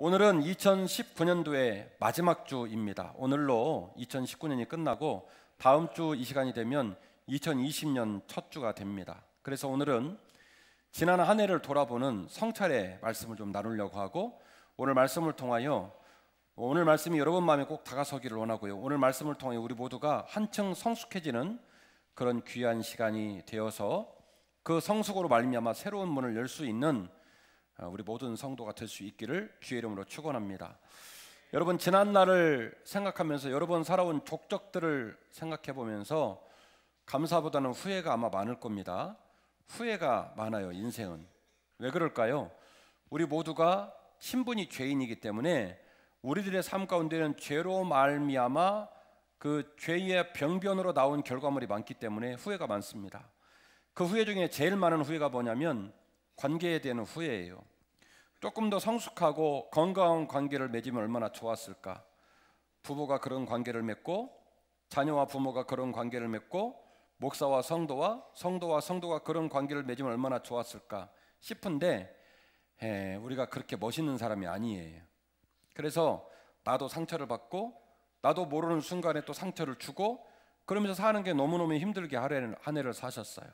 오늘은 2019년도의 마지막 주입니다. 오늘로 2019년이 끝나고 다음 주 이 시간이 되면 2020년 첫 주가 됩니다. 그래서 오늘은 지난 한 해를 돌아보는 성찰의 말씀을 좀 나누려고 하고, 오늘 말씀을 통하여 오늘 말씀이 여러분 마음에 꼭 다가서기를 원하고요, 오늘 말씀을 통하여 우리 모두가 한층 성숙해지는 그런 귀한 시간이 되어서 그 성숙으로 말미암아 새로운 문을 열 수 있는 우리 모든 성도가 될 수 있기를 주의 이름으로 축원합니다. 여러분, 지난 날을 생각하면서 여러 번 살아온 족적들을 생각해 보면서 감사보다는 후회가 아마 많을 겁니다. 후회가 많아요, 인생은. 왜 그럴까요? 우리 모두가 신분이 죄인이기 때문에 우리들의 삶 가운데는 죄로 말미암아 그 죄의 병변으로 나온 결과물이 많기 때문에 후회가 많습니다. 그 후회 중에 제일 많은 후회가 뭐냐면 관계에 대한 후회예요. 조금 더 성숙하고 건강한 관계를 맺으면 얼마나 좋았을까. 부부가 그런 관계를 맺고, 자녀와 부모가 그런 관계를 맺고, 목사와 성도와 성도가 그런 관계를 맺으면 얼마나 좋았을까 싶은데, 우리가 그렇게 멋있는 사람이 아니에요. 그래서 나도 상처를 받고, 나도 모르는 순간에 또 상처를 주고, 그러면서 사는 게 너무너무 힘들게 한 해를 사셨어요.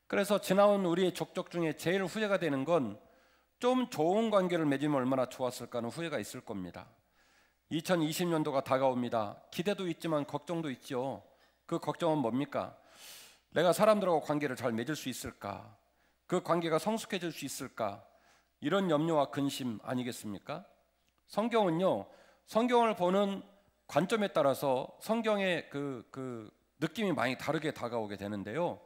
그래서 지나온 우리의 족적 중에 제일 후회가 되는 건 좀 좋은 관계를 맺으면 얼마나 좋았을까 하는 후회가 있을 겁니다. 2020년도가 다가옵니다. 기대도 있지만 걱정도 있죠. 그 걱정은 뭡니까? 내가 사람들하고 관계를 잘 맺을 수 있을까? 그 관계가 성숙해질 수 있을까? 이런 염려와 근심 아니겠습니까? 성경은요, 성경을 보는 관점에 따라서 성경의 그 느낌이 많이 다르게 다가오게 되는데요,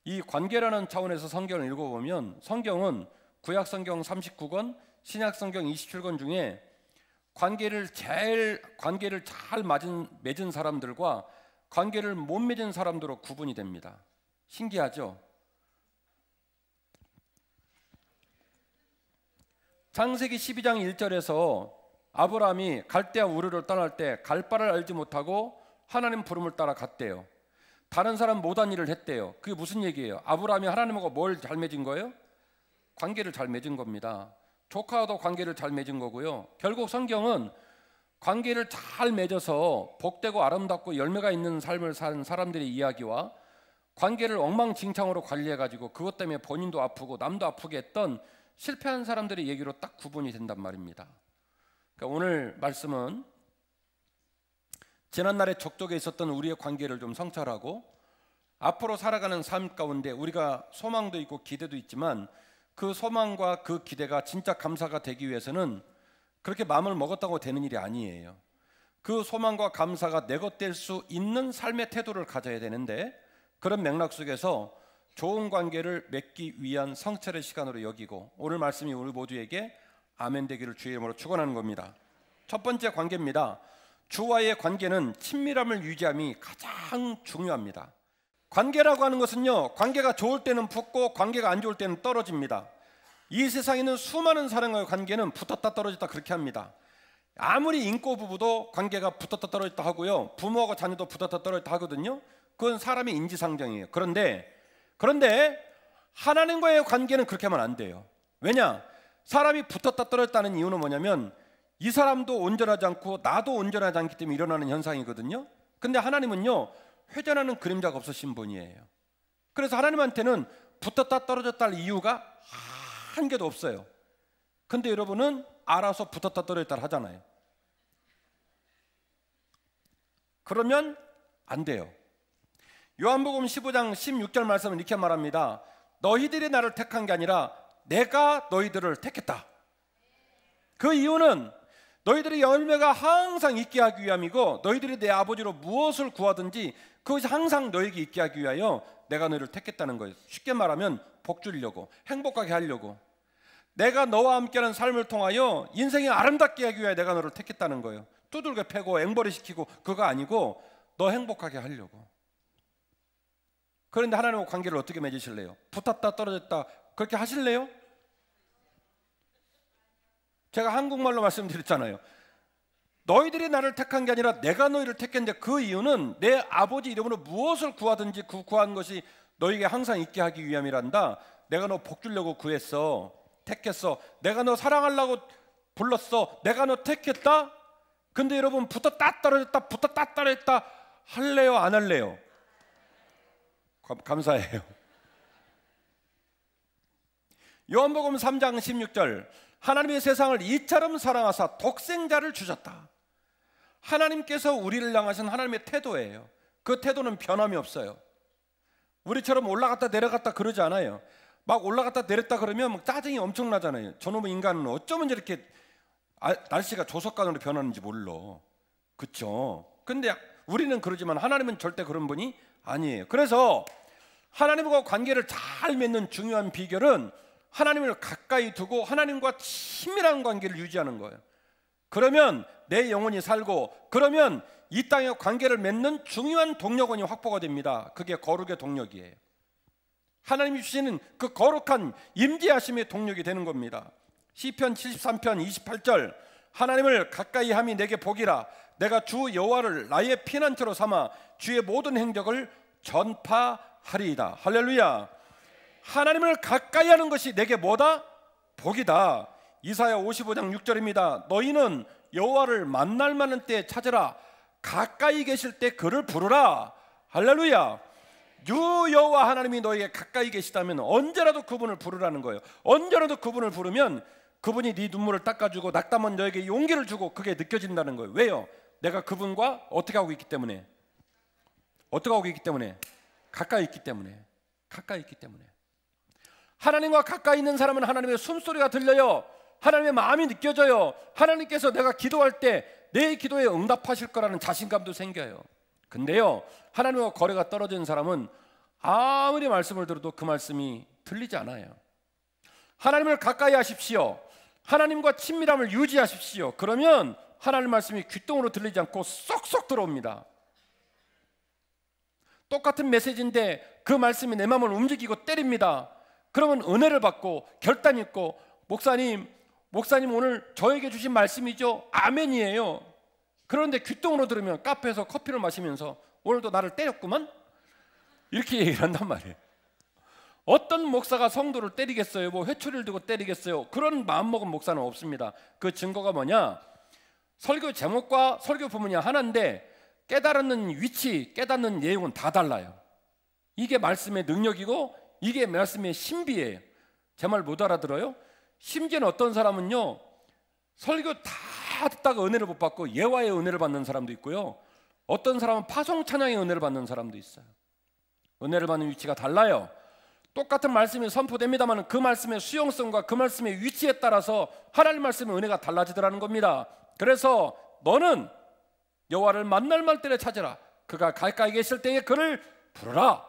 이 관계라는 차원에서 성경을 읽어보면 성경은 구약 성경 39권, 신약 성경 27권 중에 관계를 잘 맺은 사람들과 관계를 못 맺은 사람들로 구분이 됩니다. 신기하죠? 창세기 12장 1절에서 아브라함이 갈대아 우르를 떠날 때 갈 바를 알지 못하고 하나님 부름을 따라 갔대요. 다른 사람 못한 일을 했대요. 그게 무슨 얘기예요? 아브라함이 하나님하고 뭘 잘 맺은 거예요? 관계를 잘 맺은 겁니다. 조카와도 관계를 잘 맺은 거고요. 결국 성경은 관계를 잘 맺어서 복되고 아름답고 열매가 있는 삶을 사는 사람들의 이야기와 관계를 엉망진창으로 관리해가지고 그것 때문에 본인도 아프고 남도 아프게 했던 실패한 사람들의 얘기로 딱 구분이 된단 말입니다. 그러니까 오늘 말씀은 지난날의 족적에 있었던 우리의 관계를 좀 성찰하고, 앞으로 살아가는 삶 가운데 우리가 소망도 있고 기대도 있지만 그 소망과 그 기대가 진짜 감사가 되기 위해서는 그렇게 마음을 먹었다고 되는 일이 아니에요. 그 소망과 감사가 내 것 될 수 있는 삶의 태도를 가져야 되는데, 그런 맥락 속에서 좋은 관계를 맺기 위한 성찰의 시간으로 여기고, 오늘 말씀이 우리 모두에게 아멘 되기를 주의 이름으로 축원하는 겁니다. 첫 번째 관계입니다. 주와의 관계는 친밀함을 유지함이 가장 중요합니다. 관계라고 하는 것은요, 관계가 좋을 때는 붙고 관계가 안 좋을 때는 떨어집니다. 이 세상에 있는 수많은 사람과의 관계는 붙었다 떨어졌다 그렇게 합니다. 아무리 인고 부부도 관계가 붙었다 떨어졌다 하고요, 부모하고 자녀도 붙었다 떨어졌다 하거든요. 그건 사람의 인지상정이에요. 그런데 하나님과의 관계는 그렇게 하면 안 돼요. 왜냐? 사람이 붙었다 떨어졌다는 이유는 뭐냐면 이 사람도 온전하지 않고 나도 온전하지 않기 때문에 일어나는 현상이거든요. 근데 하나님은요, 회전하는 그림자가 없으신 분이에요. 그래서 하나님한테는 붙었다 떨어졌다 할 이유가 한 개도 없어요. 근데 여러분은 알아서 붙었다 떨어졌다 하잖아요. 그러면 안 돼요. 요한복음 15장 16절 말씀은 이렇게 말합니다. 너희들이 나를 택한 게 아니라 내가 너희들을 택했다. 그 이유는 너희들의 열매가 항상 있게 하기 위함이고, 너희들이 내 아버지로 무엇을 구하든지 그것이 항상 너에게 있게 하기 위하여 내가 너희를 택했다는 거예요. 쉽게 말하면 복 주려고, 행복하게 하려고, 내가 너와 함께하는 삶을 통하여 인생이 아름답게 하기 위하여 내가 너를 택했다는 거예요. 두들겨 패고 앵벌이 시키고 그거 아니고 너 행복하게 하려고. 그런데 하나님과 관계를 어떻게 맺으실래요? 붙었다 떨어졌다 그렇게 하실래요? 제가 한국말로 말씀드렸잖아요. 너희들이 나를 택한 게 아니라 내가 너희를 택했는데, 그 이유는 내 아버지 이름으로 무엇을 구하든지 그 구한 것이 너에게 항상 있게 하기 위함이란다. 내가 너 복 주려고 구했어, 택했어. 내가 너 사랑하려고 불렀어. 내가 너 택했다. 근데 여러분 붙었다 떨어졌다 붙었다 떨어졌다 할래요 안 할래요? 감사해요. 요한복음 3장 16절 하나님의 세상을 이처럼 사랑하사 독생자를 주셨다. 하나님께서 우리를 향하신 하나님의 태도예요. 그 태도는 변함이 없어요. 우리처럼 올라갔다 내려갔다 그러지 않아요. 막 올라갔다 내렸다 그러면 막 짜증이 엄청나잖아요. 저놈의 인간은 어쩌면 이렇게 날씨가 조석간으로 변하는지 몰라. 그렇죠? 근데 우리는 그러지만 하나님은 절대 그런 분이 아니에요. 그래서 하나님과 관계를 잘 맺는 중요한 비결은 하나님을 가까이 두고 하나님과 친밀한 관계를 유지하는 거예요. 그러면 내 영혼이 살고, 그러면 이 땅의 관계를 맺는 중요한 동력원이 확보가 됩니다. 그게 거룩의 동력이에요. 하나님이 주시는 그 거룩한 임재하심의 동력이 되는 겁니다. 시편 73편 28절 하나님을 가까이 함이 내게 복이라. 내가 주 여호와를 나의 피난처로 삼아 주의 모든 행적을 전파하리이다. 할렐루야. 하나님을 가까이 하는 것이 내게 뭐다? 복이다. 이사야 55장 6절입니다. 너희는 여호와를 만날 만한 때에 찾으라. 가까이 계실 때 그를 부르라. 할렐루야. 주 여호와 하나님이 너에게 가까이 계시다면 언제라도 그분을 부르라는 거예요. 언제라도 그분을 부르면 그분이 네 눈물을 닦아주고 낙담한 너에게 용기를 주고 그게 느껴진다는 거예요. 왜요? 내가 그분과 어떻게 하고 있기 때문에. 어떻게 하고 있기 때문에? 가까이 있기 때문에. 가까이 있기 때문에. 하나님과 가까이 있는 사람은 하나님의 숨소리가 들려요. 하나님의 마음이 느껴져요. 하나님께서 내가 기도할 때 내 기도에 응답하실 거라는 자신감도 생겨요. 근데요, 하나님과 거리가 떨어진 사람은 아무리 말씀을 들어도 그 말씀이 들리지 않아요. 하나님을 가까이 하십시오. 하나님과 친밀함을 유지하십시오. 그러면 하나님 말씀이 귓등으로 들리지 않고 쏙쏙 들어옵니다. 똑같은 메시지인데 그 말씀이 내 마음을 움직이고 때립니다. 그러면 은혜를 받고 결단 있고, 목사님 오늘 저에게 주신 말씀이죠? 아멘이에요. 그런데 귓등으로 들으면 카페에서 커피를 마시면서 오늘도 나를 때렸구만? 이렇게 얘기를 한단 말이에요. 어떤 목사가 성도를 때리겠어요? 뭐 회초리를 들고 때리겠어요? 그런 마음먹은 목사는 없습니다. 그 증거가 뭐냐? 설교 제목과 설교 부문이 하나인데 깨달는 위치, 깨닫는 내용은 다 달라요. 이게 말씀의 능력이고 이게 말씀의 신비예요. 제 말 못 알아들어요? 심지어는 어떤 사람은요, 설교 다 듣다가 은혜를 못 받고 예화의 은혜를 받는 사람도 있고요, 어떤 사람은 파송 찬양의 은혜를 받는 사람도 있어요. 은혜를 받는 위치가 달라요. 똑같은 말씀이 선포됩니다만 그 말씀의 수용성과 그 말씀의 위치에 따라서 하나님 말씀의 은혜가 달라지더라는 겁니다. 그래서 너는 여호와를 만날 때에 찾으라. 그가 가까이 계실 때에 그를 부르라.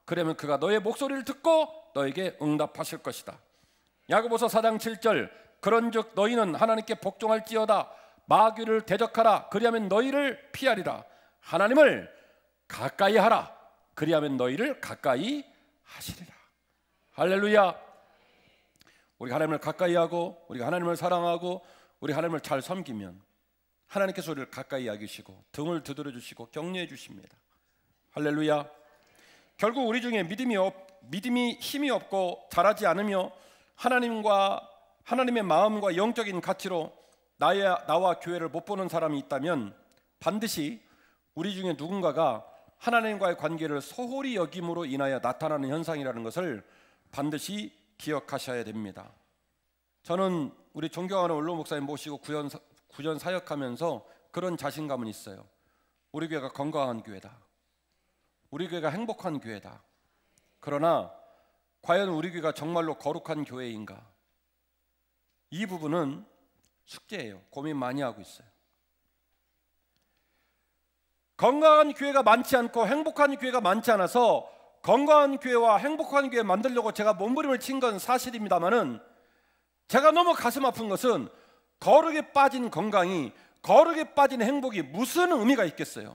그러면 그가 너의 목소리를 듣고 너에게 응답하실 것이다. 야고보서 4장 7절 그런즉 너희는 하나님께 복종할지어다. 마귀를 대적하라. 그리하면 너희를 피하리라. 하나님을 가까이 하라. 그리하면 너희를 가까이 하시리라. 할렐루야. 우리가 하나님을 가까이 하고 우리가 하나님을 사랑하고 우리 하나님을 잘 섬기면 하나님께서 우리를 가까이 여기시고 등을 두드려 주시고 격려해 주십니다. 할렐루야. 결국 우리 중에 믿음이 힘이 없고 자라지 않으며 하나님의 마음과 영적인 가치로 나와 교회를 못 보는 사람이 있다면 반드시 우리 중에 누군가가 하나님과의 관계를 소홀히 여김으로 인하여 나타나는 현상이라는 것을 반드시 기억하셔야 됩니다. 저는 우리 존경하는 원로 목사님 모시고 구전 사역하면서 그런 자신감은 있어요. 우리 교회가 건강한 교회다. 우리 교회가 행복한 교회다. 그러나 과연 우리 교회가 정말로 거룩한 교회인가? 이 부분은 숙제예요. 고민 많이 하고 있어요. 건강한 교회가 많지 않고 행복한 교회가 많지 않아서 건강한 교회와 행복한 교회 만들려고 제가 몸부림을 친 건 사실입니다만은 제가 너무 가슴 아픈 것은 거룩에 빠진 건강이, 거룩에 빠진 행복이 무슨 의미가 있겠어요?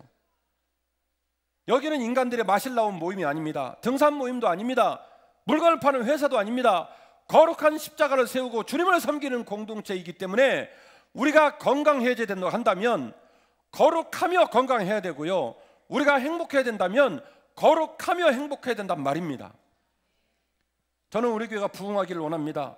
여기는 인간들의 마실 나온 모임이 아닙니다. 등산 모임도 아닙니다. 물건을 파는 회사도 아닙니다. 거룩한 십자가를 세우고 주님을 섬기는 공동체이기 때문에 우리가 건강해야 된다고 한다면 거룩하며 건강해야 되고요, 우리가 행복해야 된다면 거룩하며 행복해야 된단 말입니다. 저는 우리 교회가 부흥하기를 원합니다.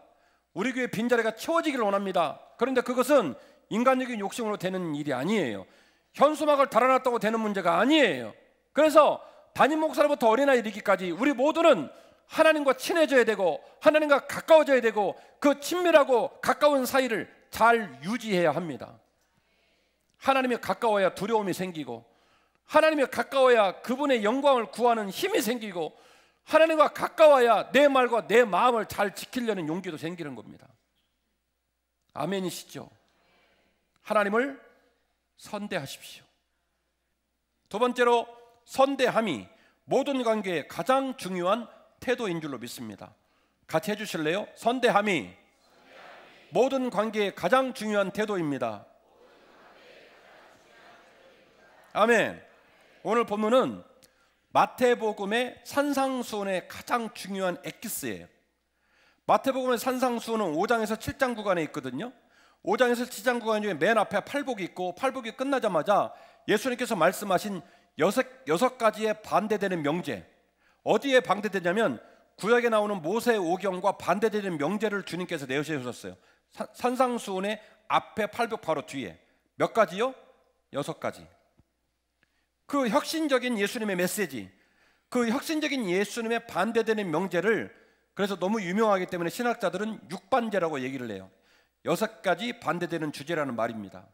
우리 교회 빈자리가 채워지기를 원합니다. 그런데 그것은 인간적인 욕심으로 되는 일이 아니에요. 현수막을 달아놨다고 되는 문제가 아니에요. 그래서 담임 목사로부터 어린아이 이르기까지 우리 모두는 하나님과 친해져야 되고 하나님과 가까워져야 되고 그 친밀하고 가까운 사이를 잘 유지해야 합니다. 하나님에 가까워야 두려움이 생기고 하나님에 가까워야 그분의 영광을 구하는 힘이 생기고 하나님과 가까워야 내 말과 내 마음을 잘 지키려는 용기도 생기는 겁니다. 아멘이시죠? 하나님을 선대하십시오. 두 번째로 선대함이 모든 관계의 가장 중요한 태도인 줄로 믿습니다. 같이 해주실래요? 선대함이 모든 관계의 가장 중요한 태도입니다. 아멘. 오늘 본문은 마태복음의 산상수훈의 가장 중요한 엑기스예요. 마태복음의 산상수훈은 5장에서 7장 구간에 있거든요. 5장에서 7장 구간 중에 맨 앞에 팔복이 있고 팔복이 끝나자마자 예수님께서 말씀하신 여섯 가지의 반대되는 명제, 어디에 반대되냐면 구약에 나오는 모세의 오경과 반대되는 명제를 주님께서 내세우셨어요. 산상수훈의 앞에 팔복 바로 뒤에 몇 가지요? 6가지. 그 혁신적인 예수님의 메시지, 그 혁신적인 예수님의 반대되는 명제를 그래서 너무 유명하기 때문에 신학자들은 6반제라고 얘기를 해요. 6가지 반대되는 주제라는 말입니다.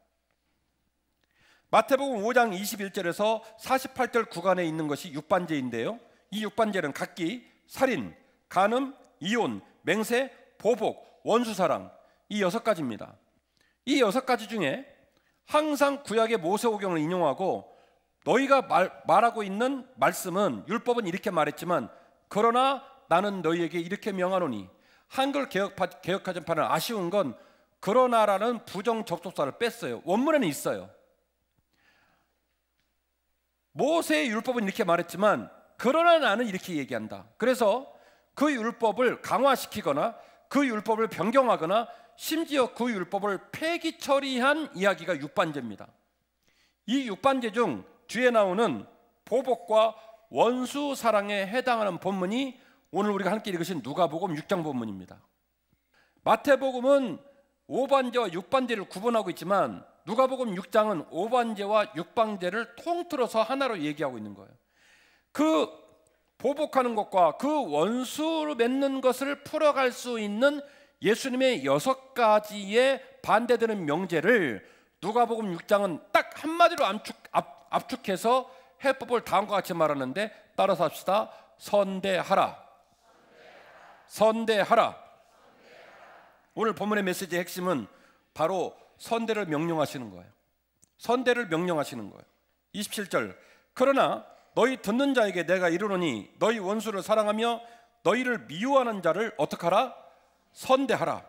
마태복음 5장 21절에서 48절 구간에 있는 것이 6반제인데요. 이 6반제는 각기 살인, 간음, 이혼, 맹세, 보복, 원수사랑, 이 6가지입니다. 이 6가지 중에 항상 구약의 모세오경을 인용하고 너희가 말하고 있는 말씀은 율법은 이렇게 말했지만 그러나 나는 너희에게 이렇게 명하노니, 한글 개역하전판은 아쉬운 건 그러나라는 부정 접속사를 뺐어요. 원문에는 있어요. 모세의 율법은 이렇게 말했지만 그러나 나는 이렇게 얘기한다. 그래서 그 율법을 강화시키거나 그 율법을 변경하거나 심지어 그 율법을 폐기 처리한 이야기가 6반제입니다. 이 6반제 중 뒤에 나오는 보복과 원수 사랑에 해당하는 본문이 오늘 우리가 함께 읽으신 누가복음 6장 본문입니다. 마태복음은 5반제와 6반제를 구분하고 있지만 누가복음 6장은 5반제와 6반제를 통틀어서 하나로 얘기하고 있는 거예요. 그 보복하는 것과 그 원수로 맺는 것을 풀어갈 수 있는 예수님의 6가지의 반대되는 명제를 누가복음 6장은 딱 한마디로 압축해서 해법을 다음과 같이 말하는데 따라서 합시다. 선대하라. 선대하라. 오늘 본문의 메시지의 핵심은 바로 선대를 명령하시는 거예요. 선대를 명령하시는 거예요. 27절 그러나 너희 듣는 자에게 내가 이르노니 너희 원수를 사랑하며 너희를 미워하는 자를 어떡하라? 선대하라.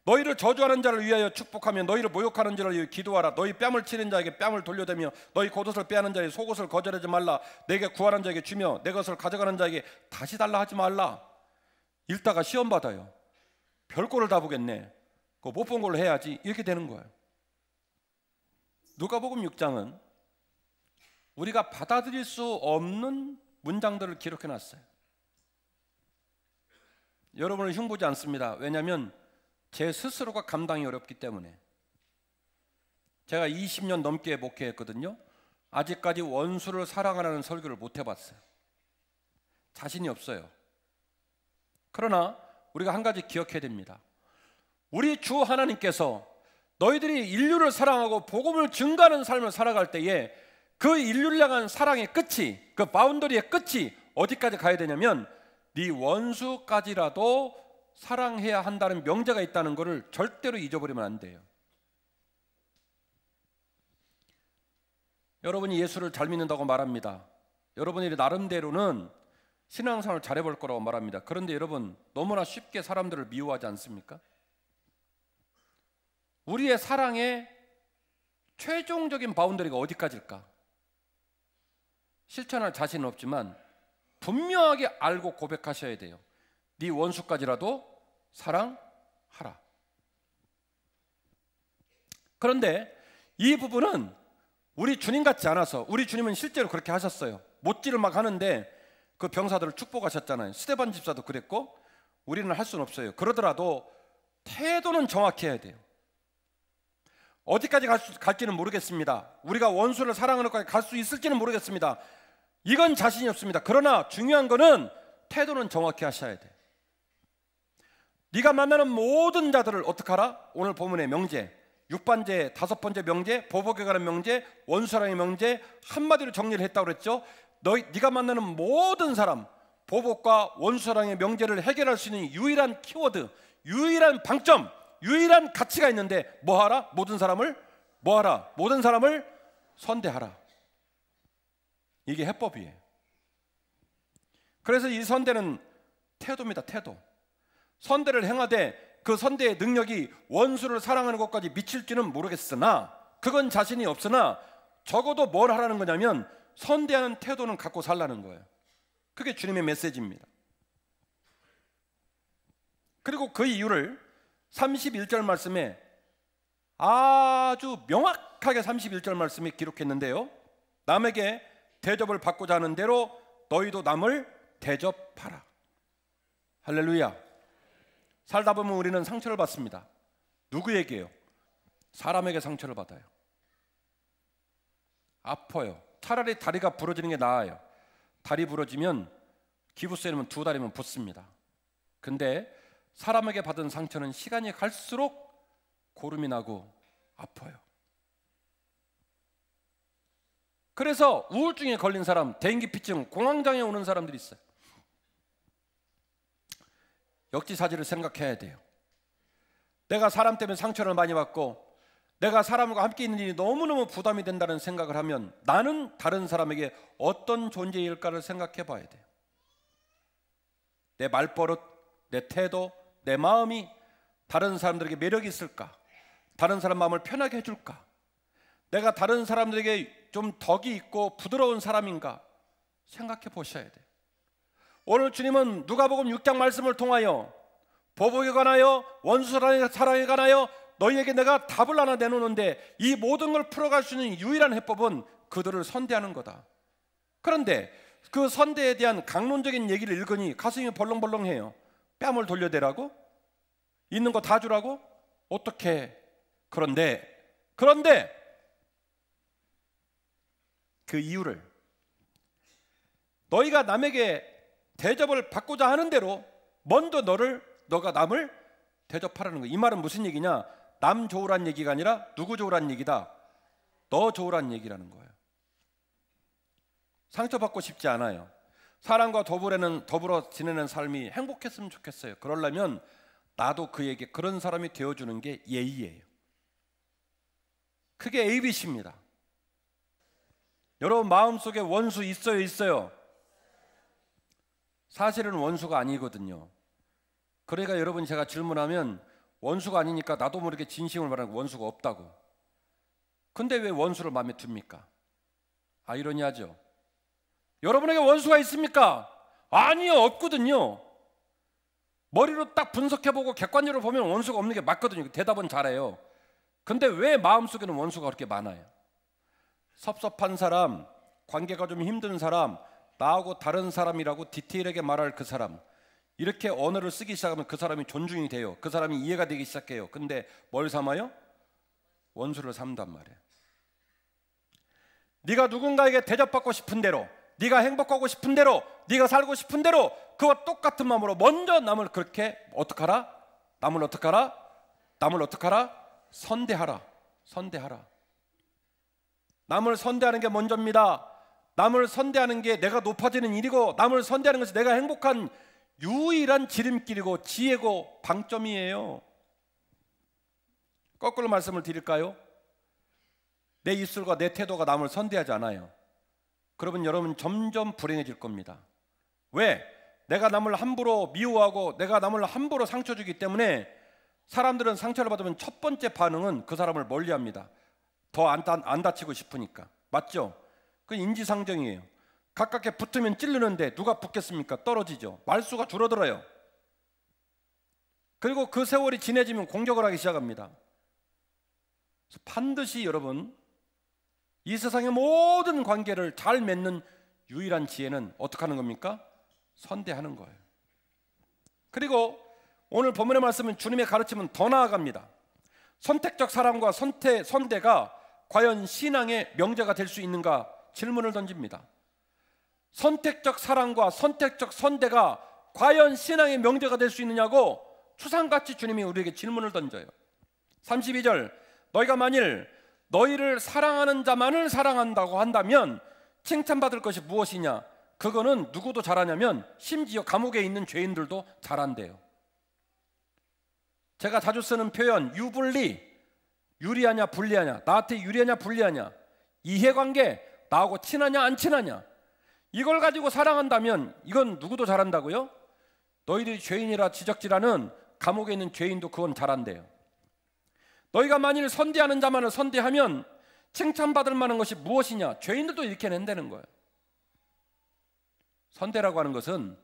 너희를 저주하는 자를 위하여 축복하며 너희를 모욕하는 자를 위하여 기도하라. 너희 뺨을 치는 자에게 뺨을 돌려대며 너희 겉옷을 빼앗는 자에게 속옷을 거절하지 말라. 내게 구하는 자에게 주며 내 것을 가져가는 자에게 다시 달라 하지 말라. 읽다가 시험 받아요. 별꼴을 다 보겠네. 그거 못 본 걸로 해야지. 이렇게 되는 거예요. 누가복음 6장은 우리가 받아들일 수 없는 문장들을 기록해 놨어요. 여러분을 흉보지 않습니다. 왜냐하면 제 스스로가 감당이 어렵기 때문에. 제가 20년 넘게 목회했거든요. 아직까지 원수를 사랑하라는 설교를 못 해봤어요. 자신이 없어요. 그러나 우리가 한 가지 기억해야 됩니다. 우리 주 하나님께서 너희들이 인류를 사랑하고 복음을 증가하는 삶을 살아갈 때에 그 인류를 향한 사랑의 끝이, 그 바운더리의 끝이 어디까지 가야 되냐면 네 원수까지라도 사랑해야 한다는 명제가 있다는 것을 절대로 잊어버리면 안 돼요. 여러분이 예수를 잘 믿는다고 말합니다. 여러분이 나름대로는 신앙생활을 잘해볼 거라고 말합니다. 그런데 여러분 너무나 쉽게 사람들을 미워하지 않습니까? 우리의 사랑의 최종적인 바운더리가 어디까지일까? 실천할 자신은 없지만 분명하게 알고 고백하셔야 돼요. 네 원수까지라도 사랑하라. 그런데 이 부분은 우리 주님 같지 않아서, 우리 주님은 실제로 그렇게 하셨어요. 못질을 막 하는데 그 병사들을 축복하셨잖아요. 스데반 집사도 그랬고 우리는 할 수는 없어요. 그러더라도 태도는 정확해야 돼요. 어디까지 갈지는 모르겠습니다. 우리가 원수를 사랑하는 것까지 갈 수 있을지는 모르겠습니다. 이건 자신이 없습니다. 그러나 중요한 거는 태도는 정확히 하셔야 돼. 네가 만나는 모든 자들을 어떻게 하라? 오늘 본문의 명제, 6번째, 5번째 명제, 보복에 관한 명제, 원수사랑의 명제, 한마디로 정리를 했다고 그랬죠. 네가 만나는 모든 사람, 보복과 원수사랑의 명제를 해결할 수 있는 유일한 키워드, 유일한 방점, 유일한 가치가 있는데 뭐하라? 모든 사람을 뭐하라? 모든 사람을 선대하라. 이게 해법이에요. 그래서 이 선대는 태도입니다. 태도. 선대를 행하되 그 선대의 능력이 원수를 사랑하는 것까지 미칠지는 모르겠으나, 그건 자신이 없으나 적어도 뭘 하라는 거냐면 선대하는 태도는 갖고 살라는 거예요. 그게 주님의 메시지입니다. 그리고 그 이유를 31절 말씀에 아주 명확하게 31절 말씀에 기록했는데요, 남에게 대접을 받고자 하는 대로 너희도 남을 대접하라. 할렐루야. 살다 보면 우리는 상처를 받습니다. 누구에게요? 사람에게 상처를 받아요. 아파요. 차라리 다리가 부러지는 게 나아요. 다리 부러지면 기부스에는 2달이면 붓습니다. 근데 사람에게 받은 상처는 시간이 갈수록 고름이 나고 아파요. 그래서 우울증에 걸린 사람, 대인기피증, 공황장애 오는 사람들이 있어요. 역지사지를 생각해야 돼요. 내가 사람 때문에 상처를 많이 받고 내가 사람과 함께 있는 일이 너무너무 부담이 된다는 생각을 하면 나는 다른 사람에게 어떤 존재일까를 생각해 봐야 돼요. 내 말버릇, 내 태도, 내 마음이 다른 사람들에게 매력이 있을까? 다른 사람 마음을 편하게 해줄까? 내가 다른 사람들에게 좀 덕이 있고 부드러운 사람인가? 생각해 보셔야 돼요. 오늘 주님은 누가복음 6장 말씀을 통하여 보복에 관하여 원수 사랑에 관하여 너희에게 내가 답을 하나 내놓는데 이 모든 걸 풀어갈 수 있는 유일한 해법은 그들을 선대하는 거다. 그런데 그 선대에 대한 강론적인 얘기를 읽으니 가슴이 벌렁벌렁해요. 뺨을 돌려대라고? 있는 거 다 주라고? 어떻게? 그런데 그 이유를, 너희가 남에게 대접을 받고자 하는 대로 먼저 너가 남을 대접하라는 거예요. 이 말은 무슨 얘기냐? 남 좋으란 얘기가 아니라 누구 좋으란 얘기다. 너 좋으란 얘기라는 거예요. 상처받고 싶지 않아요. 사람과 더불어 지내는 삶이 행복했으면 좋겠어요. 그러려면 나도 그에게 그런 사람이 되어주는 게 예의예요. 그게 ABC입니다. 여러분 마음속에 원수 있어요? 사실은 원수가 아니거든요. 그러니까 여러분 제가 질문하면 원수가 아니니까 나도 모르게 진심을 말하는 원수가 없다고. 근데 왜 원수를 마음에 둡니까? 아이러니하죠. 여러분에게 원수가 있습니까? 아니요, 없거든요. 머리로 딱 분석해보고 객관적으로 보면 원수가 없는 게 맞거든요. 대답은 잘해요. 근데 왜 마음속에는 원수가 그렇게 많아요? 섭섭한 사람, 관계가 좀 힘든 사람, 나하고 다른 사람이라고 디테일하게 말할 그 사람, 이렇게 언어를 쓰기 시작하면 그 사람이 존중이 돼요. 그 사람이 이해가 되기 시작해요. 근데 뭘 삼아요? 원수를 삼단 말이에요. 네가 누군가에게 대접받고 싶은 대로, 네가 행복하고 싶은 대로, 네가 살고 싶은 대로 그와 똑같은 마음으로 먼저 남을 그렇게 어떡하라? 남을 어떡하라? 선대하라. 남을 선대하는 게 먼저입니다. 남을 선대하는 게 내가 높아지는 일이고, 남을 선대하는 것이 내가 행복한 유일한 지름길이고 지혜고 방점이에요. 거꾸로 말씀을 드릴까요? 내 입술과 내 태도가 남을 선대하지 않아요. 그러면 여러분 점점 불행해질 겁니다. 왜? 내가 남을 함부로 미워하고 내가 남을 함부로 상처 주기 때문에 사람들은 상처를 받으면 첫 번째 반응은 그 사람을 멀리합니다. 더 안 다치고 싶으니까. 맞죠? 그 인지상정이에요. 가깝게 붙으면 찔르는데 누가 붙겠습니까? 떨어지죠. 말수가 줄어들어요. 그리고 그 세월이 지내지면 공격을 하기 시작합니다. 반드시 여러분, 이 세상의 모든 관계를 잘 맺는 유일한 지혜는 어떻게 하는 겁니까? 선대하는 거예요. 그리고 오늘 본문의 말씀은 주님의 가르침은 더 나아갑니다. 선택적 사랑과 선대가 과연 신앙의 명제가 될 수 있는가 질문을 던집니다. 선택적 사랑과 선택적 선대가 과연 신앙의 명제가 될 수 있느냐고 추상같이 주님이 우리에게 질문을 던져요. 32절, 너희가 만일 너희를 사랑하는 자만을 사랑한다고 한다면 칭찬받을 것이 무엇이냐? 그거는 누구도 잘하냐면 심지어 감옥에 있는 죄인들도 잘한대요. 제가 자주 쓰는 표현 유불리, 유리하냐 불리하냐, 나한테 유리하냐 불리하냐, 이해관계, 나하고 친하냐 안 친하냐, 이걸 가지고 사랑한다면 이건 누구도 잘한다고요? 너희들이 죄인이라 지적질하는 감옥에 있는 죄인도 그건 잘한대요. 너희가 만일 선대하는 자만을 선대하면 칭찬받을 만한 것이 무엇이냐? 죄인들도 이렇게 낸다는 거예요. 선대라고 하는 것은,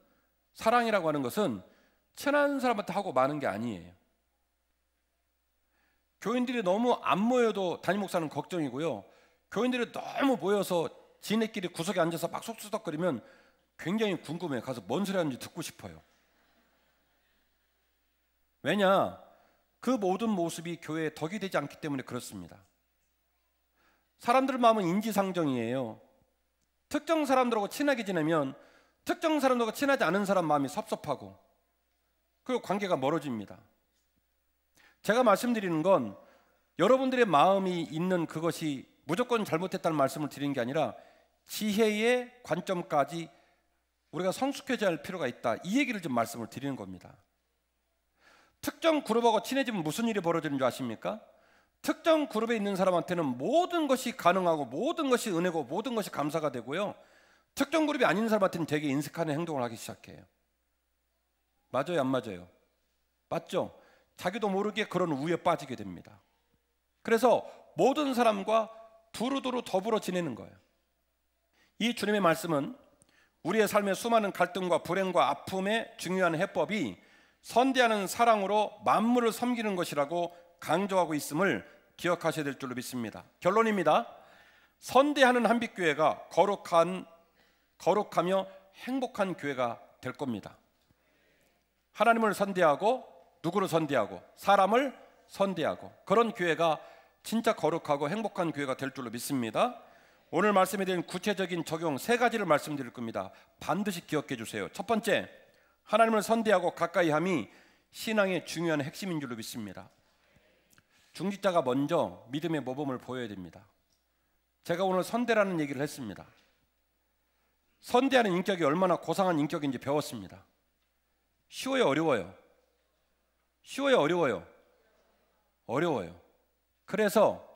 사랑이라고 하는 것은 친한 사람한테 하고 마는 게 아니에요. 교인들이 너무 안 모여도 담임 목사는 걱정이고요, 교인들이 너무 모여서 지네끼리 구석에 앉아서 막 속수덕거리면 굉장히 궁금해요. 가서 뭔 소리 하는지 듣고 싶어요. 왜냐? 그 모든 모습이 교회에 덕이 되지 않기 때문에 그렇습니다. 사람들 마음은 인지상정이에요. 특정 사람들하고 친하게 지내면 특정 사람들과 친하지 않은 사람 마음이 섭섭하고, 그리고 관계가 멀어집니다. 제가 말씀드리는 건 여러분들의 마음이 있는 그것이 무조건 잘못했다는 말씀을 드리는 게 아니라 지혜의 관점까지 우리가 성숙해져야 할 필요가 있다, 이 얘기를 좀 말씀을 드리는 겁니다. 특정 그룹하고 친해지면 무슨 일이 벌어지는 줄 아십니까? 특정 그룹에 있는 사람한테는 모든 것이 가능하고 모든 것이 은혜고 모든 것이 감사가 되고요, 특정 그룹이 아닌 사람한테는 되게 인색하는 행동을 하기 시작해요. 맞아요 안 맞아요? 맞죠? 자기도 모르게 그런 우에 빠지게 됩니다. 그래서 모든 사람과 두루두루 더불어 지내는 거예요. 이 주님의 말씀은 우리의 삶의 수많은 갈등과 불행과 아픔의 중요한 해법이 선대하는 사랑으로 만물을 섬기는 것이라고 강조하고 있음을 기억하셔야 될 줄로 믿습니다. 결론입니다. 선대하는 한빛교회가 거룩하며 행복한 교회가 될 겁니다. 하나님을 선대하고, 누구를 선대하고? 사람을 선대하고, 그런 교회가 진짜 거룩하고 행복한 교회가 될 줄로 믿습니다. 오늘 말씀에 대한 구체적인 적용 3가지를 말씀드릴 겁니다. 반드시 기억해 주세요. 첫 번째, 하나님을 선대하고 가까이함이 신앙의 중요한 핵심인 줄로 믿습니다. 중직자가 먼저 믿음의 모범을 보여야 됩니다. 제가 오늘 선대라는 얘기를 했습니다. 선대하는 인격이 얼마나 고상한 인격인지 배웠습니다. 쉬워요 어려워요? 쉬워요 어려워요? 어려워요. 그래서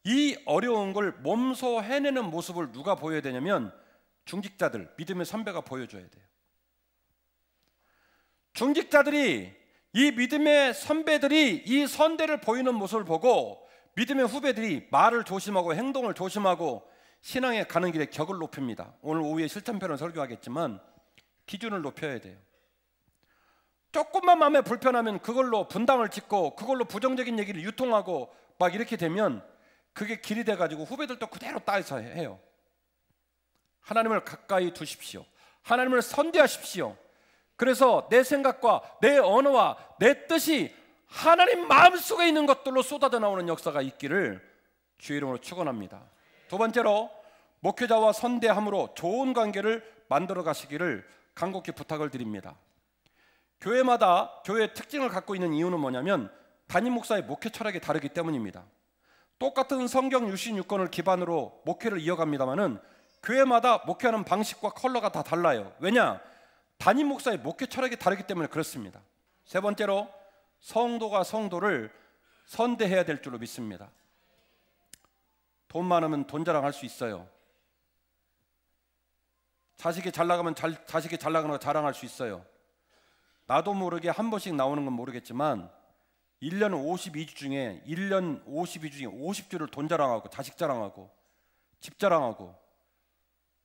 이 어려운 걸 몸소 해내는 모습을 누가 보여야 되냐면 중직자들, 믿음의 선배가 보여줘야 돼요. 중직자들이, 이 믿음의 선배들이 이 선대를 보이는 모습을 보고 믿음의 후배들이 말을 조심하고 행동을 조심하고 신앙에 가는 길에 격을 높입니다. 오늘 오후에 실천편을 설교하겠지만 기준을 높여야 돼요. 조금만 마음에 불편하면 그걸로 분당을 짓고 그걸로 부정적인 얘기를 유통하고 막 이렇게 되면 그게 길이 돼가지고 후배들도 그대로 따라서 해요. 하나님을 가까이 두십시오. 하나님을 선대하십시오. 그래서 내 생각과 내 언어와 내 뜻이 하나님 마음속에 있는 것들로 쏟아져 나오는 역사가 있기를 주의 이름으로 축원합니다. 두 번째로, 목회자와 선대함으로 좋은 관계를 만들어 가시기를 간곡히 부탁을 드립니다. 교회마다 교회의 특징을 갖고 있는 이유는 뭐냐면 담임 목사의 목회 철학이 다르기 때문입니다. 똑같은 성경 유신 유권을 기반으로 목회를 이어갑니다마는 교회마다 목회하는 방식과 컬러가 다 달라요. 왜냐? 담임 목사의 목회 철학이 다르기 때문에 그렇습니다. 세 번째로, 성도가 성도를 선대해야 될 줄로 믿습니다. 돈 많으면 돈 자랑할 수 있어요. 자식이 잘 나가면 자식이 잘 나가는 거 자랑할 수 있어요. 나도 모르게 한 번씩 나오는 건 모르겠지만 1년 52주 중에 50주를 돈 자랑하고 자식 자랑하고 집 자랑하고,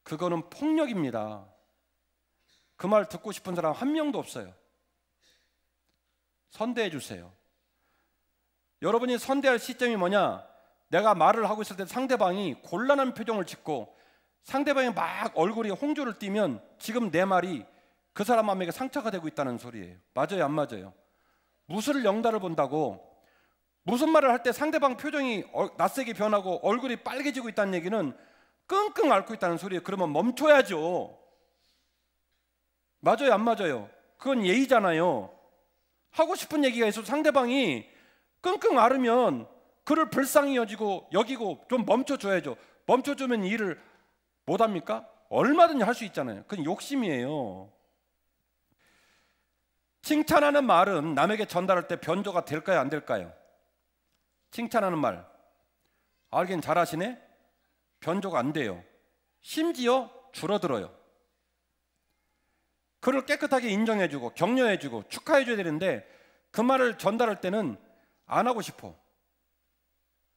그거는 폭력입니다. 그 말 듣고 싶은 사람 한 명도 없어요. 선대해 주세요. 여러분이 선대할 시점이 뭐냐? 내가 말을 하고 있을 때 상대방이 곤란한 표정을 짓고 상대방이 막 얼굴에 홍조를 띠면 지금 내 말이 그 사람 마음에 상처가 되고 있다는 소리예요. 맞아요 안 맞아요? 무술 영달을 본다고 무슨 말을 할 때 상대방 표정이 낯세게 변하고 얼굴이 빨개지고 있다는 얘기는 끙끙 앓고 있다는 소리예요. 그러면 멈춰야죠. 맞아요, 안 맞아요? 그건 예의잖아요. 하고 싶은 얘기가 있어서 상대방이 끙끙 앓으면 그를 불쌍히 여기고 좀 멈춰줘야죠. 멈춰주면 일을 못합니까? 얼마든지 할 수 있잖아요. 그건 욕심이에요. 칭찬하는 말은 남에게 전달할 때 변조가 될까요, 안 될까요? 칭찬하는 말 알긴 잘하시네? 변조가 안 돼요. 심지어 줄어들어요. 그를 깨끗하게 인정해주고 격려해주고 축하해줘야 되는데 그 말을 전달할 때는 안 하고 싶어.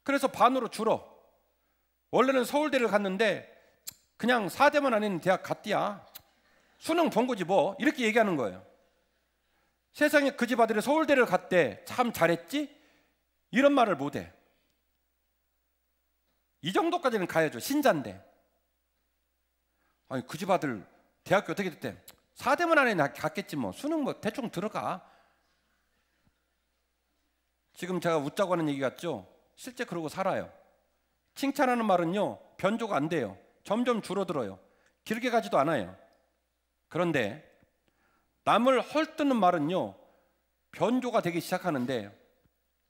그래서 반으로 줄어. 원래는 서울대를 갔는데 그냥 4대만 아닌 대학 갔디야. 수능 본 거지 뭐. 이렇게 얘기하는 거예요. 세상에 그 집 아들이 서울대를 갔대. 참 잘했지? 이런 말을 못해. 이 정도까지는 가야죠. 신자인데. 아니 그 집 아들 대학교 어떻게 됐대? 4대만 안에 갔겠지 뭐. 수능 뭐 대충 들어가. 지금 제가 웃자고 하는 얘기 같죠? 실제 그러고 살아요. 칭찬하는 말은요 변조가 안 돼요. 점점 줄어들어요. 길게 가지도 않아요. 그런데 남을 헐뜯는 말은요 변조가 되기 시작하는데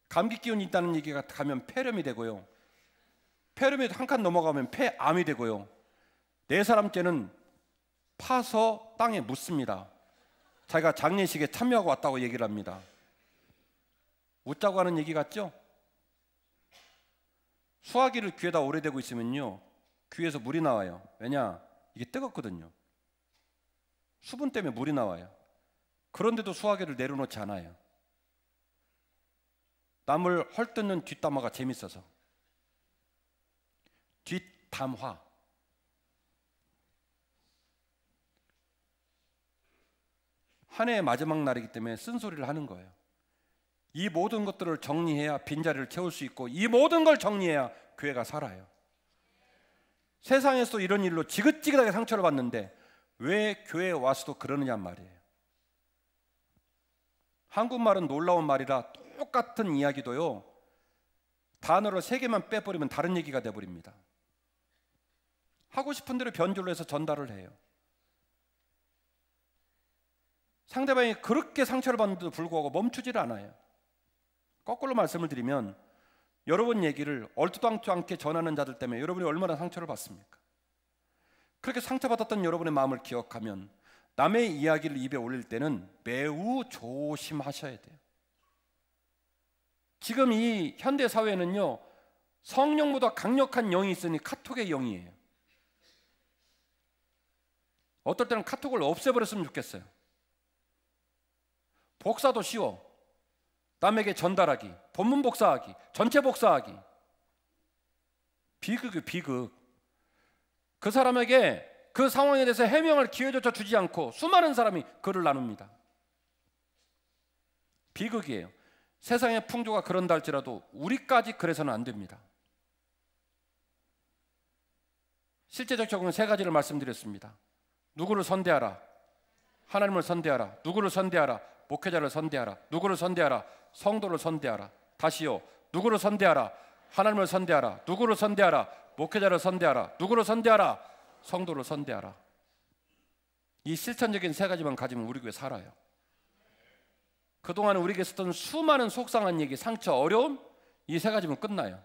감기 기운이 있다는 얘기가 가면 폐렴이 되고요. 폐렴이 한 칸 넘어가면 폐암이 되고요. 4사람째는 파서 땅에 묻습니다. 자기가 장례식에 참여하고 왔다고 얘기를 합니다. 웃자고 하는 얘기 같죠? 수화기를 귀에다 오래 대고 있으면요 귀에서 물이 나와요. 왜냐? 이게 뜨겁거든요. 수분 때문에 물이 나와요. 그런데도 수화기를 내려놓지 않아요. 남을 헐뜯는 뒷담화가 재밌어서. 뒷담화. 한 해의 마지막 날이기 때문에 쓴소리를 하는 거예요. 이 모든 것들을 정리해야 빈자리를 채울 수 있고 이 모든 걸 정리해야 교회가 살아요. 세상에서 이런 일로 지긋지긋하게 상처를 받는데 왜 교회에 와서도 그러느냐 말이에요. 한국말은 놀라운 말이라 똑같은 이야기도요 단어를 3개만 빼버리면 다른 얘기가 돼버립니다. 하고 싶은 대로 변조를 해서 전달을 해요. 상대방이 그렇게 상처를 받는데도 불구하고 멈추질 않아요. 거꾸로 말씀을 드리면 여러분 얘기를 얼토당토 않게 전하는 자들 때문에 여러분이 얼마나 상처를 받습니까? 그렇게 상처받았던 여러분의 마음을 기억하면 남의 이야기를 입에 올릴 때는 매우 조심하셔야 돼요. 지금 이 현대 사회는요 성령보다 강력한 영이 있으니 카톡의 영이에요. 어떨 때는 카톡을 없애버렸으면 좋겠어요. 복사도 쉬워. 남에게 전달하기, 본문 복사하기, 전체 복사하기. 비극이 비극. 그 사람에게 그 상황에 대해서 해명할 기회조차 주지 않고 수많은 사람이 글을 나눕니다. 비극이에요. 세상의 풍조가 그런다 할지라도 우리까지 그래서는 안 됩니다. 실제적 적용은 3가지를 말씀드렸습니다. 누구를 선대하라? 하나님을 선대하라. 누구를 선대하라? 목회자를 선대하라. 누구를 선대하라? 성도를 선대하라. 다시요. 누구를 선대하라? 하나님을 선대하라. 누구를 선대하라? 목회자를 선대하라. 누구를 선대하라? 성도를 선대하라. 이 실천적인 3가지만 가지면 우리 교회 살아요. 그동안 우리에게 썼던 수많은 속상한 얘기, 상처, 어려움 이 3가지면 끝나요.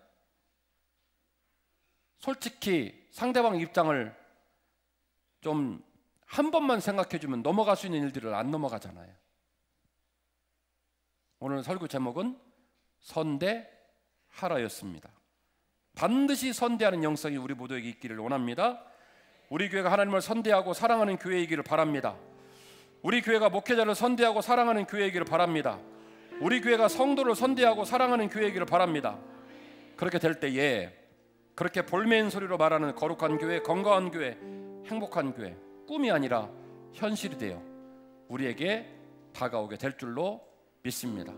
솔직히 상대방 입장을 좀 한 번만 생각해주면 넘어갈 수 있는 일들을 안 넘어가잖아요. 오늘 설교 제목은 선대하라였습니다. 반드시 선대하는 영성이 우리 모두에게 있기를 원합니다. 우리 교회가 하나님을 선대하고 사랑하는 교회이기를 바랍니다. 우리 교회가 목회자를 선대하고 사랑하는 교회이기를 바랍니다. 우리 교회가 성도를 선대하고 사랑하는 교회이기를 바랍니다. 그렇게 될 때에 그렇게 볼멘 소리로 말하는 거룩한 교회, 건강한 교회, 행복한 교회, 꿈이 아니라 현실이 되어 우리에게 다가오게 될 줄로 믿습니다.